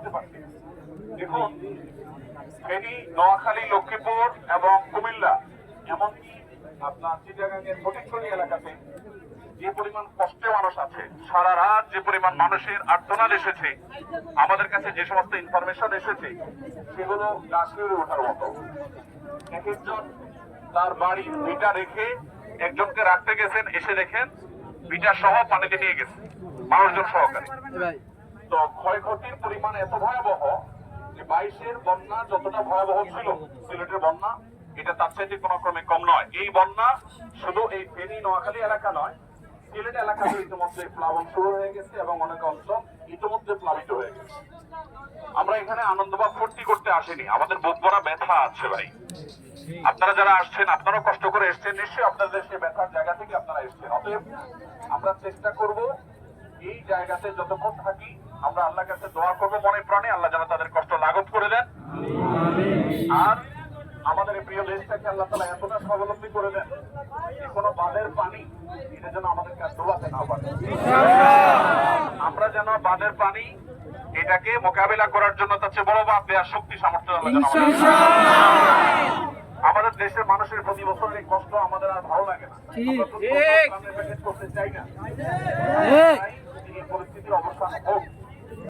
করতে পারছি না। দেখুন, ফেনী, নোয়াখালী, লক্ষ্মীপুর এবং কুমিল্লা, এমনকি আপনার চিটাগাংয়ের ফটিকছড়ি এলাকাতে যে পরিমাণ কষ্টে মানুষ আছে, সারা রাত যে পরিমাণ মানুষের আর্তনাদ এসেছে, আমাদের কাছে যে সমস্ত ইনফরমেশন এসেছে সেগুলো গা শিউরে ওঠার মতো। এক একজন তার বাড়ির ভিটা রেখে একজনকে রাখতে গেছেন, এসে দেখেন ভিটা সহ পানিতে নিয়ে গেছে মানুষজন সহকারে। তো ক্ষয়ক্ষতির পরিমাণ এত ভয়াবহ যে 22-এর বন্যা যতটা ভয়াবহ ছিল সিলেটের বন্যা, এটা তার চাইতে কোনো ক্রমে কম নয়। এই বন্যা শুধু এই ফেনী নোয়াখালী এলাকা নয়, সিলেট এলাকাতে ইতিমধ্যে প্লাবন শুরু হয়ে গেছে এবং অনেক অঞ্চল ইতিমধ্যে প্লাবিত হয়ে গেছে। আমরা এখানে আনন্দ বা ফুর্তি করতে আসিনি, আমাদের বুক ভরা ব্যথা আছে ভাই। আপনারা যারা আসছেন, আপনারা কষ্ট করে এসছেন, নিশ্চয়ই আপনাদের সে ব্যথার জায়গা থেকে আপনারা এসছেন। অতএব আমরা চেষ্টা করব এই জায়গাতে যতক্ষণ থাকি আমরা আল্লাহর কাছে দোয়া করবো মনে প্রাণে, আল্লাহ যেন তাদের কষ্ট লাঘব করে দেন। আর আমাদের এই প্রিয় দেশটাকে আল্লাহ তাআলা এতটা স্বাবলম্বী করে দেন যে কোনো বাঁধের পানি এটা যেন আমাদেরকে আর ডোবাতে না পারে। আমরা যেন বাঁধের পানি এটাকে মোকাবেলা করার জন্য তার চেয়ে বড় বাঁধ দেওয়ার শক্তি সামর্থ্য আল্লাহ যেন আমাদের দেশের মানুষের প্রতি বছরের এই কষ্ট আমাদের আর ভালো লাগে না, করতে চাই না। এই পরিস্থিতির অবসান হোক।